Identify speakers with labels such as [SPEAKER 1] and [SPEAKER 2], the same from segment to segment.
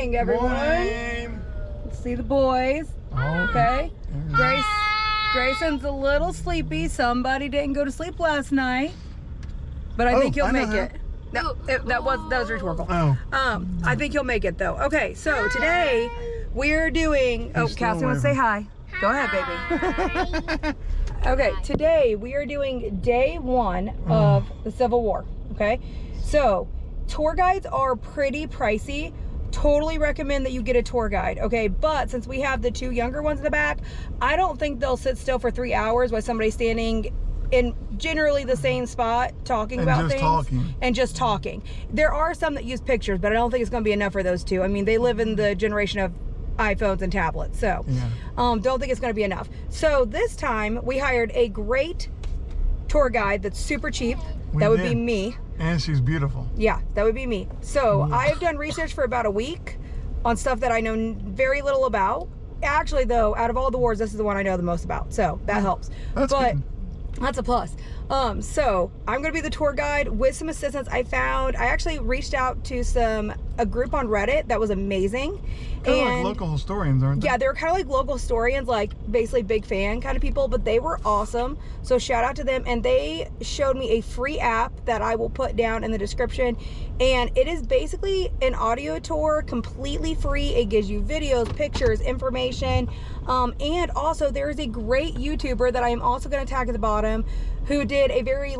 [SPEAKER 1] morning, everyone.
[SPEAKER 2] Morning.
[SPEAKER 1] Let's see the boys. Okay. Grayson's a little sleepy. Somebody didn't go to sleep last night, but I think he'll make it. No, that was rhetorical.
[SPEAKER 2] Oh.
[SPEAKER 1] I think he'll make it though. Okay, so today we're doing. Cassie wants to say hi. Go ahead, baby. Okay, today we are doing day 1 of the Civil War. Okay, so tour guides are pretty pricey. Totally recommend that you get a tour guide, okay? But since we have the 2 younger ones in the back, I don't think they'll sit still for 3 hours while somebody's standing in generally the same spot talking about things and just talking. There are some that use pictures, but I don't think it's going to be enough for those 2. I mean, they live in the generation of iPhones and tablets, so don't think it's going to be enough. So this time we hired a great tour guide that's super cheap. That would be me.
[SPEAKER 2] And she's beautiful.
[SPEAKER 1] Yeah, that would be me. So I've done research for about a week on stuff that I know very little about. Actually, though, out of all the wars, this is the one I know the most about. So that helps.
[SPEAKER 2] That's good.
[SPEAKER 1] That's a plus. So I'm going to be the tour guide with some assistance I found. I actually reached out to a group on Reddit that was amazing.
[SPEAKER 2] Kind of like local historians, aren't they?
[SPEAKER 1] Yeah, they were kind of like local historians, like basically big fan kind of people, but they were awesome. So shout out to them. And they showed me a free app that I will put down in the description. And it is basically an audio tour, completely free. It gives you videos, pictures, information. And also there is a great YouTuber that I am also going to tag at the bottom who did a very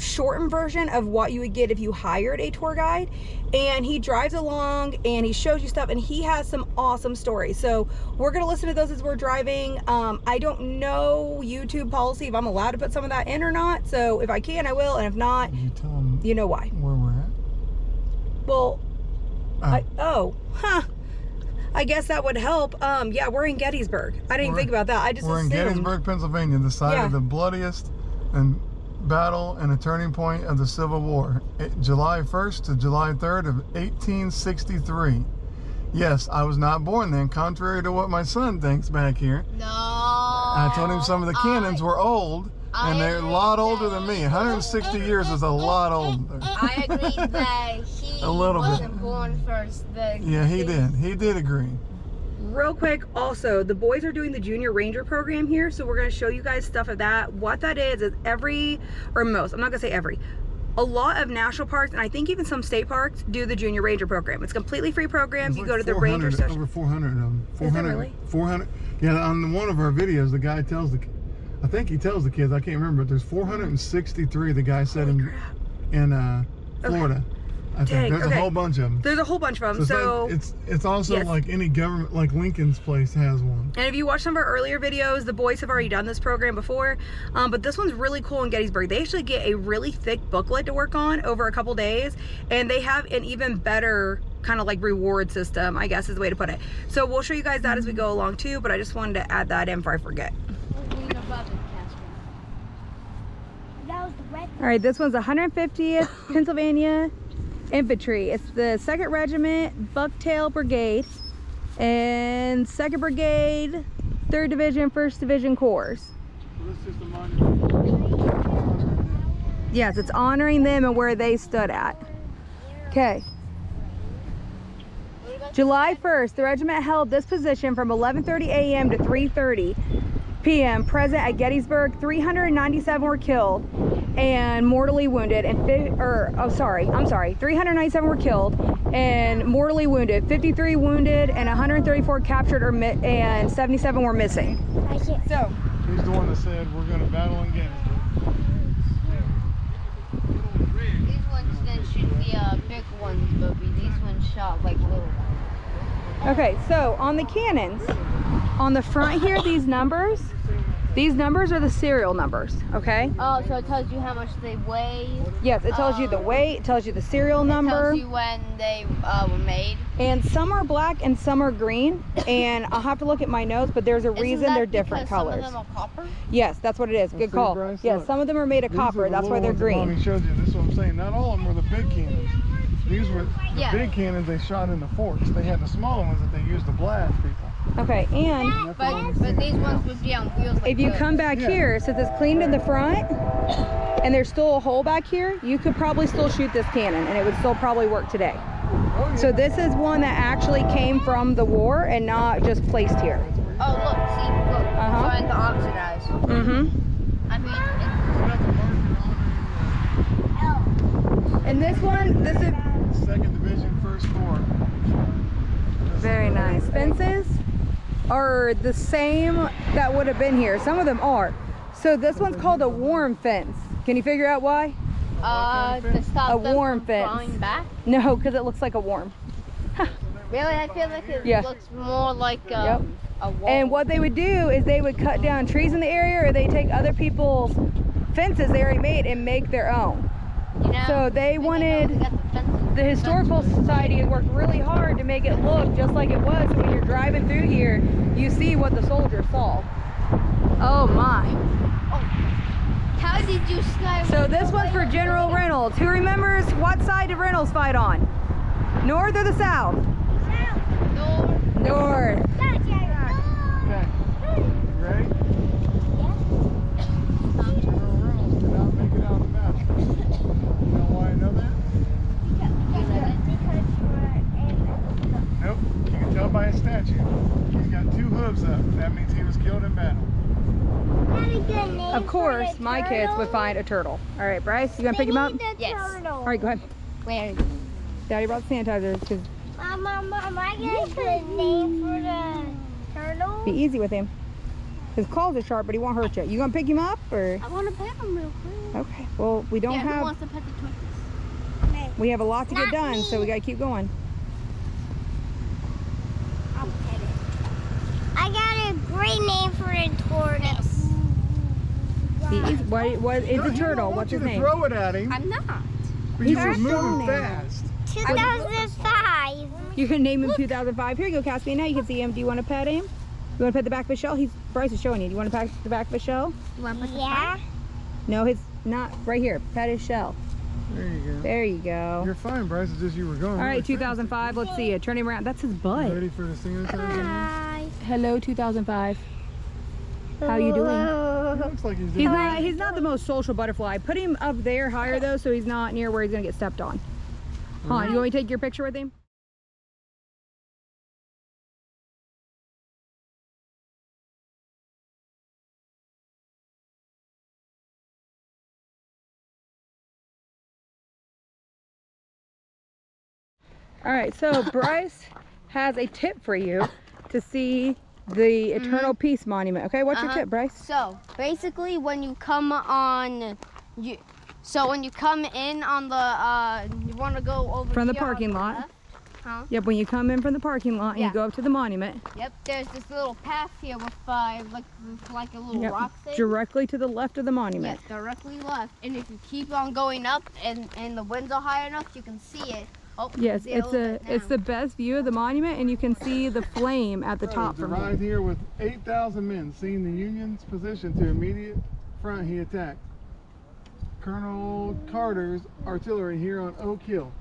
[SPEAKER 1] shortened version of what you would get if you hired a tour guide. And he drives along and he shows you stuff and he has some awesome stories. So we're going to listen to those as we're driving. I don't know YouTube policy if I'm allowed to put some of that in or not. So if I can, I will. And if not,
[SPEAKER 2] you tell them
[SPEAKER 1] you know why.
[SPEAKER 2] Where we're at?
[SPEAKER 1] Well, I guess that would help. Yeah, we're in Gettysburg. I didn't think about that. I just
[SPEAKER 2] assumed. We're in Gettysburg, Pennsylvania, the site of the bloodiest and battle and a turning point of the Civil War, July 1st to July 3rd of 1863. Yes, I was not born then, contrary to what my son thinks back here.
[SPEAKER 3] No.
[SPEAKER 2] I told him some of the cannons were old, and they're a lot older than me. 160 years is a lot older.
[SPEAKER 3] I agree that he wasn't born first.
[SPEAKER 2] Yeah, he did. He did agree.
[SPEAKER 1] Real quick, also, the boys are doing the Junior Ranger program here, so we're going to show you guys stuff of that. What that is every, or most, I'm not going to say every, a lot of national parks, and I think even some state parks, do the Junior Ranger program. It's a completely free program. You go to the ranger session.
[SPEAKER 2] Over 400 of them. 400,
[SPEAKER 1] is that really?
[SPEAKER 2] 400. Yeah, on one of our videos, the guy tells I think he tells the kids, I can't remember, but there's 463, the guy said in Florida.
[SPEAKER 1] Okay.
[SPEAKER 2] I think there's a whole bunch of them.
[SPEAKER 1] There's a whole bunch of them. So
[SPEAKER 2] it's also like any government, like Lincoln's place has one.
[SPEAKER 1] And if you watch some of our earlier videos, the boys have already done this program before. But this one's really cool in Gettysburg. They actually get a really thick booklet to work on over a couple days, and they have an even better kind of like reward system, I guess is the way to put it. So we'll show you guys that as we go along too, but I just wanted to add that in before I forget. All right, this one's 150th Pennsylvania Infantry. It's the 2nd Regiment, Bucktail Brigade, and 2nd Brigade, 3rd Division, 1st Division Corps.
[SPEAKER 2] So this is just a monument.
[SPEAKER 1] Yes, it's honoring them and where they stood at. Okay. July 1st, the regiment held this position from 11:30 a.m. to 3:30 p.m. present at Gettysburg. 397 were killed and mortally wounded, and 397 were killed and mortally wounded, 53 wounded, and 134 captured and 77 were missing. So
[SPEAKER 2] he's the one that said we're going to battle in Gettysburg.
[SPEAKER 3] These ones didn't shoot the big ones, but these ones shot like little ones.
[SPEAKER 1] okay, so on the cannons on the front here, these numbers are the serial numbers, okay?
[SPEAKER 3] Oh, so it tells you how much they weigh?
[SPEAKER 1] Yes, it tells you the weight, it tells you the serial number.
[SPEAKER 3] It tells you when they were made.
[SPEAKER 1] And some are black and some are green, and I'll have to look at my notes, but there's a reason they're different colors.
[SPEAKER 3] Some of them are copper?
[SPEAKER 1] Yes, that's what it is. Good call.
[SPEAKER 2] Bryce,
[SPEAKER 1] yes,
[SPEAKER 2] look.
[SPEAKER 1] some of them are made of copper, that's why they're green.
[SPEAKER 2] Mommy showed you. This is what I'm saying. Not all of them were the big cannons. These were the big cannons they shot in the forts. They had the smaller ones that they used to blast people.
[SPEAKER 1] Okay, and
[SPEAKER 3] but these ones would be on wheels like
[SPEAKER 1] if you come back here, since it's cleaned in the front and there's still a hole back here, you could probably still shoot this cannon and it would still probably work today.
[SPEAKER 2] Oh,
[SPEAKER 1] So this is one that actually came from the war and not just placed here.
[SPEAKER 3] Oh, look, see, look.
[SPEAKER 1] Uh-huh.
[SPEAKER 3] Starting to oxidize.
[SPEAKER 1] Mm-hmm.
[SPEAKER 3] I mean,
[SPEAKER 1] And this one, this is
[SPEAKER 2] Second Division, First Corps.
[SPEAKER 1] very nice. Fences are the same that would have been here. Some of them are. So this one's called a warm fence. Can you figure out why?
[SPEAKER 3] to stop
[SPEAKER 1] A
[SPEAKER 3] them
[SPEAKER 1] warm
[SPEAKER 3] from
[SPEAKER 1] fence.
[SPEAKER 3] falling back.
[SPEAKER 1] No, because it looks like a worm.
[SPEAKER 3] Really, I feel like it
[SPEAKER 1] Yeah.
[SPEAKER 3] looks more like
[SPEAKER 1] Yep.
[SPEAKER 3] a wall.
[SPEAKER 1] And what they would do is they would cut down trees in the area, or they take other people's fences they already made and make their own.
[SPEAKER 3] You know,
[SPEAKER 1] So they wanted, the Historical Society has worked really hard to make it look just like it was. So when you're driving through here, you see what the soldiers saw. Oh my.
[SPEAKER 3] How did you sky?
[SPEAKER 1] So this one's for General Reynolds. Who remembers what side did Reynolds fight on? North or the south? North.
[SPEAKER 2] Okay. You ready? General Reynolds did not make it out of the battle. You know why I know that? Nope. You can tell by his statue. He's got 2 hooves up. That means he was killed in battle.
[SPEAKER 1] Of course, my kids would find a turtle. All right, Bryce, you gonna pick him up?
[SPEAKER 3] Yes.
[SPEAKER 1] All right, go ahead.
[SPEAKER 3] Where?
[SPEAKER 1] Daddy brought the sanitizers because
[SPEAKER 4] Mom, am I gonna put a name for the turtle?
[SPEAKER 1] be easy with him. His claws are sharp, but he won't hurt you. You gonna pick him up or?
[SPEAKER 3] I want to pet him real quick.
[SPEAKER 1] Okay. Well, we don't
[SPEAKER 3] Who
[SPEAKER 1] have.
[SPEAKER 3] wants to pet the tortoise?
[SPEAKER 1] We have a lot to get
[SPEAKER 4] Not
[SPEAKER 1] done,
[SPEAKER 4] me.
[SPEAKER 1] so we gotta keep going.
[SPEAKER 4] I'll pet it. I got a great name for a tortoise.
[SPEAKER 1] Be easy. What is a turtle? What's his name?
[SPEAKER 2] Throw it at him.
[SPEAKER 3] I'm not.
[SPEAKER 2] But you were
[SPEAKER 1] He's
[SPEAKER 2] moving
[SPEAKER 1] throwing it.
[SPEAKER 2] fast.
[SPEAKER 4] 2005.
[SPEAKER 1] You can name him 2005. Here you go, Caspian. Now you can see him. Do you want to pet him? You want to pet the back of his shell? Bryce is showing you. Do you want to pet the back of his shell?
[SPEAKER 3] You want to pet the
[SPEAKER 4] Yeah.
[SPEAKER 1] No, his not right here. Pet his shell.
[SPEAKER 2] There you go.
[SPEAKER 1] There you go.
[SPEAKER 2] You're fine, Bryce. It's just you were going.
[SPEAKER 1] All right,
[SPEAKER 2] really
[SPEAKER 1] 2005. Let's see it. Turn him around. That's his
[SPEAKER 2] fast.
[SPEAKER 1] butt.
[SPEAKER 2] Ready for the sanitizer?
[SPEAKER 4] Hi.
[SPEAKER 1] Hello, 2005. How you doing?
[SPEAKER 2] He looks like he's doing
[SPEAKER 1] He's not the most social butterfly. Put him up there higher though, so he's not near where he's gonna get stepped on. Han, you want me to take your picture with him? All right, so Bryce has a tip for you to see the Eternal Peace Monument. Okay, what's your tip, Bryce?
[SPEAKER 3] So basically, when you come on, when you come in on the, you want to go over
[SPEAKER 1] From the
[SPEAKER 3] here on
[SPEAKER 1] parking lot.
[SPEAKER 3] left. Huh?
[SPEAKER 1] Yep, when you come in from the parking lot and
[SPEAKER 3] Yeah.
[SPEAKER 1] you go up to the monument.
[SPEAKER 3] Yep. There's this little path here with like a little
[SPEAKER 1] Yep,
[SPEAKER 3] rock thing.
[SPEAKER 1] directly to the left of the monument.
[SPEAKER 3] Yes, directly left. And if you keep on going up, and the winds are high enough, you can see it. Oh,
[SPEAKER 1] Yes,
[SPEAKER 3] see a little bit
[SPEAKER 1] it's
[SPEAKER 3] now.
[SPEAKER 1] the best view of the monument, and you can see the flame at the top from here.
[SPEAKER 2] arrived here with 8,000 men, seeing the Union's position to immediate front he attacked. Colonel Carter's artillery here on Oak Hill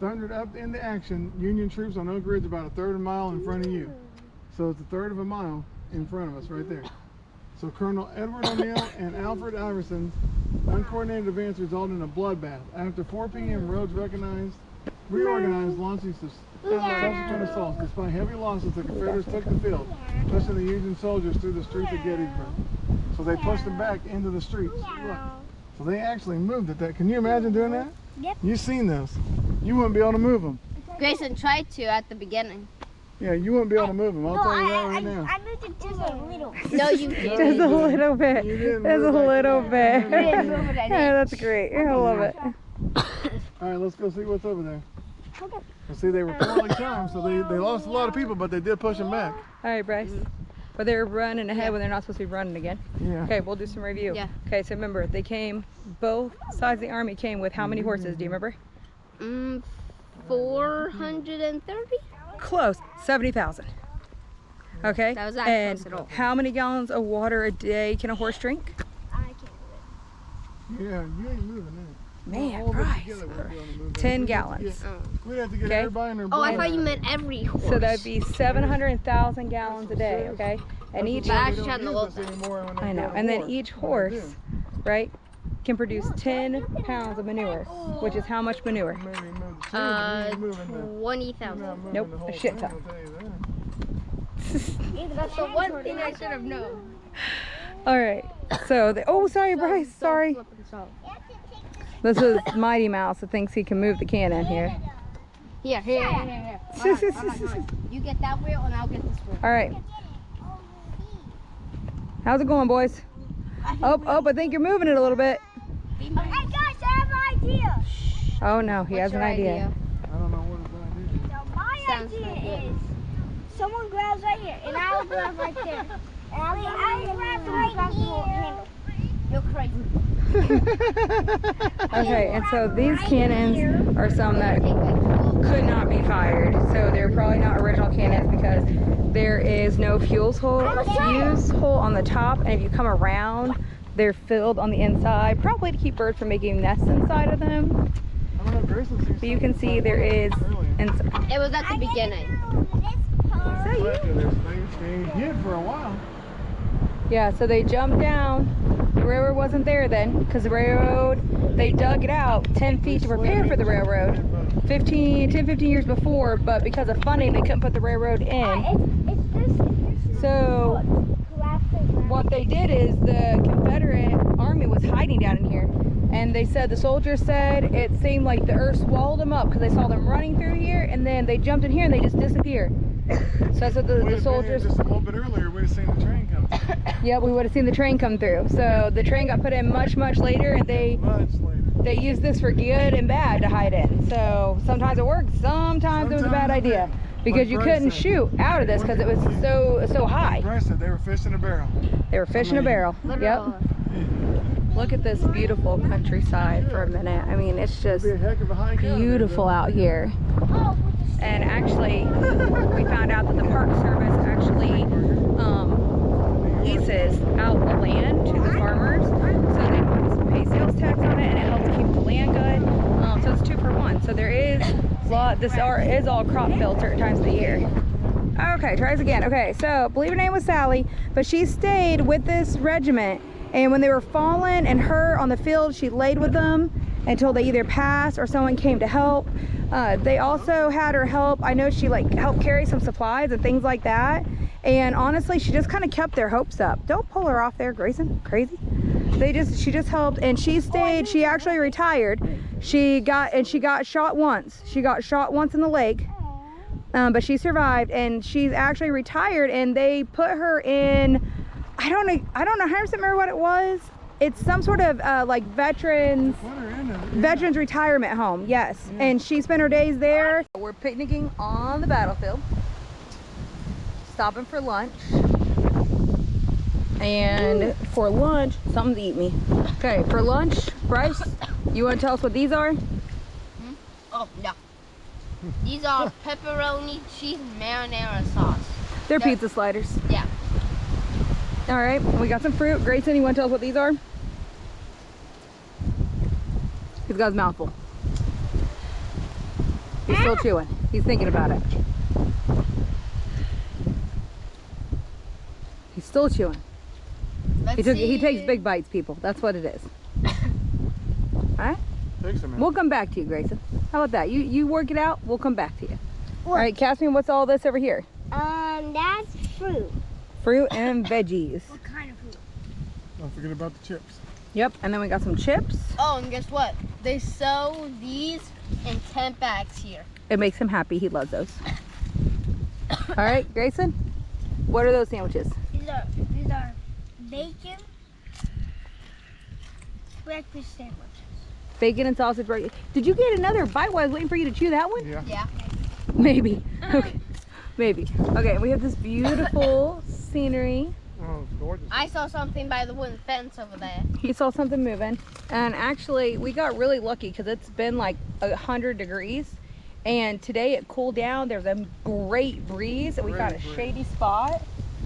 [SPEAKER 2] thundered up into action. Union troops on Oak Ridge about a third of a mile in front of you. So it's a third of a mile in front of us right there. So Colonel Edward O'Neill and Alfred Iverson's uncoordinated advance resulted in a bloodbath. After 4 p.m., Rhodes reorganized, launching subsequent assaults. Despite heavy losses, the Confederates took the field, pushing the Union soldiers through the streets of Gettysburg. So they pushed them back into the streets. Look. So they actually moved it. Can you imagine doing that?
[SPEAKER 4] Yep.
[SPEAKER 2] You've seen those. You wouldn't be able to move them.
[SPEAKER 3] Grayson tried to at the beginning.
[SPEAKER 2] Yeah, you wouldn't be able to move them. I'll tell you that right now.
[SPEAKER 4] I moved it just a little.
[SPEAKER 3] No, you
[SPEAKER 1] Just
[SPEAKER 3] didn't.
[SPEAKER 1] a little bit.
[SPEAKER 2] You didn't
[SPEAKER 1] Just a
[SPEAKER 2] move that.
[SPEAKER 1] little bit.
[SPEAKER 3] You didn't move it, I
[SPEAKER 1] Yeah,
[SPEAKER 3] did.
[SPEAKER 1] that's great. I love it.
[SPEAKER 2] All right, let's go see what's over there. You see, they were poorly timed, so they lost a lot of people, but they did push them back.
[SPEAKER 1] All right, Bryce. But they're running ahead when they're not supposed to be running again.
[SPEAKER 2] Yeah.
[SPEAKER 1] Okay, we'll do some review.
[SPEAKER 3] Yeah.
[SPEAKER 1] Okay, so remember, both sides of the army came with how many horses? Do you remember?
[SPEAKER 3] 430?
[SPEAKER 1] Close, 70,000. Okay.
[SPEAKER 3] That was not
[SPEAKER 1] and
[SPEAKER 3] close at all.
[SPEAKER 1] how many gallons of water a day can a horse drink?
[SPEAKER 4] I can't do
[SPEAKER 2] Yeah, you ain't moving that.
[SPEAKER 1] Man,
[SPEAKER 2] All of us
[SPEAKER 1] Bryce.
[SPEAKER 2] together would be able to move that.
[SPEAKER 1] 10
[SPEAKER 2] We'd have to
[SPEAKER 1] gallons.
[SPEAKER 2] get- We'd have to get
[SPEAKER 1] Okay.
[SPEAKER 2] everybody in their
[SPEAKER 3] Oh, I
[SPEAKER 2] blood.
[SPEAKER 3] thought you meant every horse.
[SPEAKER 1] So that'd be 700,000 gallons a day, okay? And each,
[SPEAKER 3] But I
[SPEAKER 2] We
[SPEAKER 3] just
[SPEAKER 2] don't
[SPEAKER 3] had to
[SPEAKER 2] use
[SPEAKER 3] look
[SPEAKER 2] this anymore when they
[SPEAKER 1] I know,
[SPEAKER 2] go to
[SPEAKER 1] and then
[SPEAKER 2] war.
[SPEAKER 1] each
[SPEAKER 2] What
[SPEAKER 1] horse,
[SPEAKER 2] they do.
[SPEAKER 1] right, can produce 10 pounds of manure, which is how much manure?
[SPEAKER 2] Maybe move the
[SPEAKER 3] 20,000.
[SPEAKER 1] Nope, a shit ton.
[SPEAKER 3] That's the one thing I should have known.
[SPEAKER 1] All right. So, oh, sorry, Bryce. Sorry. This is Mighty Mouse that thinks he can move the Canon here.
[SPEAKER 3] Here. Hold on. You get that wheel and I'll get this wheel.
[SPEAKER 1] All right. How's it going, boys? Oh, I think you're moving it a little bit.
[SPEAKER 4] Hey guys, I have an idea.
[SPEAKER 1] Oh no, he has an idea.
[SPEAKER 2] I don't know what his idea is.
[SPEAKER 4] So my idea is someone grabs right here and I'll grab right there. And I'll grab right here. You're crazy.
[SPEAKER 1] Okay, and so these cannons are some that could not be fired. So they're probably not original cannons because there is no fuse hole on the top, and if you come around, they're filled on the inside, probably to keep birds from making nests inside of them. But you can see there is inside.
[SPEAKER 3] It was at the beginning.
[SPEAKER 2] They hid for a while.
[SPEAKER 1] Yeah, so they jumped down. The railroad wasn't there then, because the railroad, they dug it out 10 feet to prepare for the railroad 10, 15 years before, but because of funding, they couldn't put the railroad in. So what they did is the Confederate Army was hiding down in here, and they said, the soldiers said it seemed like the earth swallowed them up because they saw them running through here, and then they jumped in here and they just disappeared. So that's what the soldiers.
[SPEAKER 2] Just a little bit earlier, we'd have seen the train come.
[SPEAKER 1] Yep, we would have seen the train come through. So the train got put in much later, and they used this for good and bad to hide in. So sometimes it worked, sometimes it was a bad idea because you couldn't shoot out of this because it was so high.
[SPEAKER 2] Bryce said they were fish in a barrel.
[SPEAKER 1] They were fish in a barrel. Yep. Look at this beautiful countryside for a minute. I mean, it's just beautiful out here. And actually, we found out that the Park Service actually leases out the land to the farmers, so they don't pay sales tax on it, and it helps keep the land good. So it's 2 for 1. So there is this is all crop field certain times of the year. Okay, tries again. Okay, so I believe her name was Sally, but she stayed with this regiment, and when they were falling and hurt on the field, she laid with them until they either passed or someone came to help. They also had her help. I know she helped carry some supplies and things like that. And honestly, she just kind of kept their hopes up. Don't pull her off there, Grayson. Crazy. She just helped, and she stayed. She actually retired. She got shot once. She got shot once in the leg, but she survived, and she's actually retired. And they put her in. I don't know 100% remember what it was. It's some sort of like veterans retirement home. Yes, yeah. And she spent her days there. We're picnicking on the battlefield, stopping for lunch, and for lunch, something to eat me. Okay, for lunch, Bryce, you want to tell us what these are?
[SPEAKER 3] Oh no, these are pepperoni cheese marinara sauce.
[SPEAKER 1] They're pizza sliders.
[SPEAKER 3] Yeah.
[SPEAKER 1] All right, we got some fruit. Grayson, you want to tell us what these are? He's got his mouth full. He's still chewing. He's thinking about it. He's still chewing. He takes big bites, people. That's what it is. All right?
[SPEAKER 2] Takes a minute.
[SPEAKER 1] We'll come back to you, Grayson. How about that? You work it out. We'll come back to you. All right, Caspian, what's all this over here?
[SPEAKER 4] That's fruit.
[SPEAKER 1] Fruit and veggies.
[SPEAKER 4] What kind of fruit?
[SPEAKER 2] Don't forget about the chips.
[SPEAKER 1] Yep, and then we got some chips.
[SPEAKER 3] Oh, and guess what? They sell these in 10 bags here.
[SPEAKER 1] It makes him happy. He loves those. All right, Grayson, what are those sandwiches?
[SPEAKER 4] These are bacon breakfast sandwiches.
[SPEAKER 1] Bacon and sausage burger. Did you get another bite while I was waiting for you to chew that one?
[SPEAKER 3] Yeah.
[SPEAKER 1] Maybe. Okay. Maybe. Okay, we have this beautiful scenery.
[SPEAKER 2] Oh, it's gorgeous.
[SPEAKER 3] I saw something by the wooden fence over there.
[SPEAKER 1] He saw something moving. And actually, we got really lucky because it's been like 100 degrees. And today it cooled down. There's a great breeze. And we found a shady spot.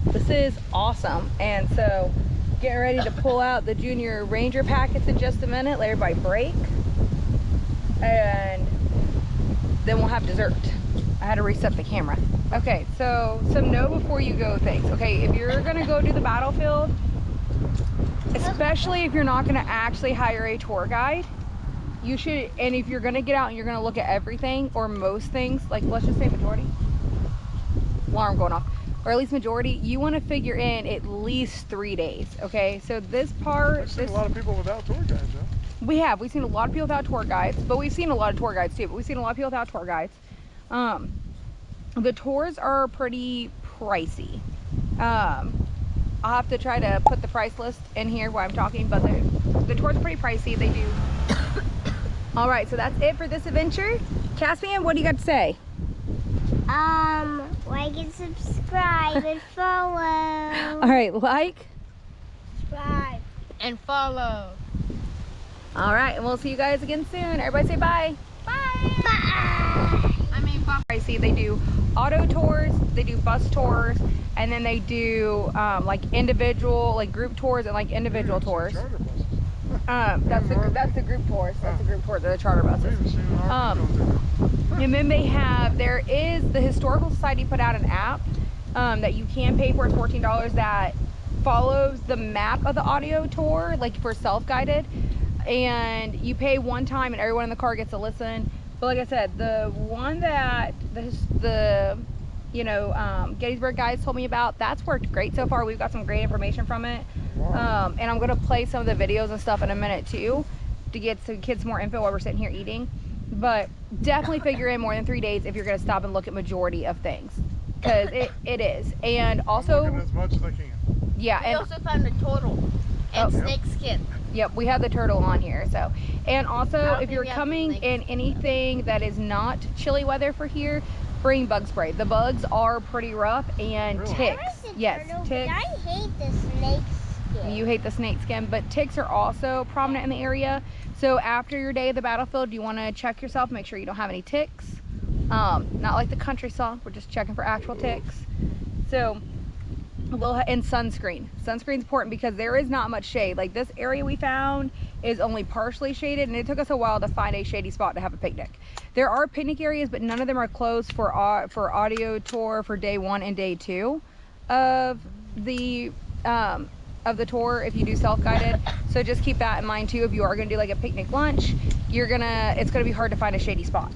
[SPEAKER 1] This is awesome. And so, getting ready to pull out the Junior Ranger packets in just a minute. Let everybody break. And then we'll have dessert. I had to reset the camera. Okay, so some know before you go things. Okay, if you're gonna go to the battlefield, especially if you're not gonna actually hire a tour guide, you should, and if you're gonna get out and you're gonna look at everything or most things, like let's just say majority, alarm going off, or at least majority, you want to figure in at least 3 days. Okay, so this part,
[SPEAKER 2] I've seen a lot of people without tour guides, though.
[SPEAKER 1] we've seen a lot of people without tour guides, but we've seen a lot of tour guides too, but we've seen a lot of people without tour guides. The tours are pretty pricey. I'll have to try to put the price list in here while I'm talking, but the tours are pretty pricey. They do. All right, so that's it for this adventure. Caspian, what do you got to say?
[SPEAKER 4] Like and subscribe and follow.
[SPEAKER 1] All right, like.
[SPEAKER 4] Subscribe.
[SPEAKER 3] And follow.
[SPEAKER 1] All right, and we'll see you guys again soon. Everybody say bye.
[SPEAKER 3] Bye.
[SPEAKER 4] Bye.
[SPEAKER 3] I mean, bye.
[SPEAKER 1] Pricey. They do auto tours, they do bus tours, and then they do like individual, like group tours and like individual tours.
[SPEAKER 2] Charter buses.
[SPEAKER 1] That's the group tours. That's the group tours. They're the charter buses.
[SPEAKER 2] We've seen
[SPEAKER 1] And then they have, there is the Historical Society put out an app that you can pay for. It's $14 that follows the map of the audio tour, like for self-guided, and you pay one time and everyone in the car gets to listen. But like I said, the one that the Gettysburg guys told me about, that's worked great so far. We've got some great information from it.
[SPEAKER 2] Wow.
[SPEAKER 1] And I'm gonna play some of the videos and stuff in a minute too, to get some kids more info while we're sitting here eating. But definitely figure in more than 3 days if you're gonna stop and look at majority of things, because it is. And also,
[SPEAKER 2] I'm looking as much as I can.
[SPEAKER 1] yeah,
[SPEAKER 3] We
[SPEAKER 1] and
[SPEAKER 3] also found a turtle and
[SPEAKER 1] Oh.
[SPEAKER 3] snake skin.
[SPEAKER 1] yep, we have the turtle on here. So, and also
[SPEAKER 3] don't
[SPEAKER 1] if you're
[SPEAKER 3] think we have
[SPEAKER 1] coming
[SPEAKER 3] snakes.
[SPEAKER 1] in anything that is not chilly weather for here, bring bug spray. The bugs are pretty rough, and
[SPEAKER 2] Really?
[SPEAKER 1] ticks.
[SPEAKER 4] I like the
[SPEAKER 1] Yes,
[SPEAKER 4] turtle,
[SPEAKER 1] ticks.
[SPEAKER 4] But I hate the snake skin.
[SPEAKER 1] You hate the snake skin, but ticks are also prominent in the area. So after your day at the battlefield, you want to check yourself, make sure you don't have any ticks. Not like the country song, we're just checking for actual ticks. So, and sunscreen. Sunscreen's important because there is not much shade. Like this area we found is only partially shaded, and it took us a while to find a shady spot to have a picnic. There are picnic areas, but none of them are closed for audio tour for day 1 and day 2 of the tour if you do self-guided. So just keep that in mind too. If you are going to do like a picnic lunch, it's going to be hard to find a shady spot.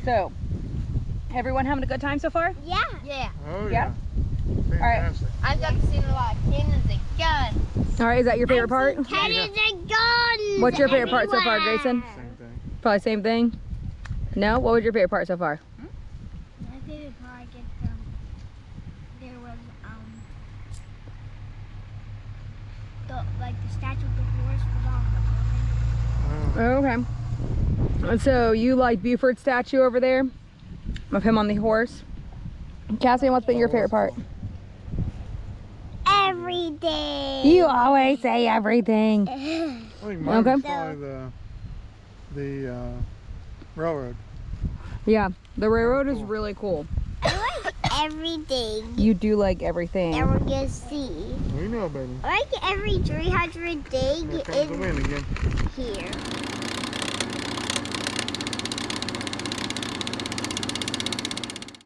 [SPEAKER 1] So everyone having a good time so far?
[SPEAKER 4] Yeah.
[SPEAKER 3] Yeah.
[SPEAKER 2] Oh
[SPEAKER 1] Yeah.
[SPEAKER 2] yeah. Fantastic.
[SPEAKER 3] I've got to see a lot of cannons and guns.
[SPEAKER 1] All right, is that your favorite part?
[SPEAKER 4] Cannons and guns.
[SPEAKER 1] What's your favorite part so far,
[SPEAKER 4] everywhere.
[SPEAKER 1] Grayson?
[SPEAKER 2] Same thing.
[SPEAKER 1] Probably same thing. No? What was your favorite part so far?
[SPEAKER 4] My favorite part, I guess, there was the statue of the horse was on the building.
[SPEAKER 1] Okay. And so you like Buford's statue over there of him on the horse? Cassie, what's been your favorite part?
[SPEAKER 4] Every day.
[SPEAKER 1] You always say everything.
[SPEAKER 2] I think mine
[SPEAKER 1] Okay.
[SPEAKER 2] was probably the railroad.
[SPEAKER 1] Yeah, the railroad is really cool.
[SPEAKER 4] I like everything
[SPEAKER 1] You do like everything.
[SPEAKER 4] that we're gonna see.
[SPEAKER 2] We know, baby.
[SPEAKER 4] I like every 300
[SPEAKER 2] Here
[SPEAKER 4] thing
[SPEAKER 2] comes the wind
[SPEAKER 4] in
[SPEAKER 2] again.
[SPEAKER 4] here.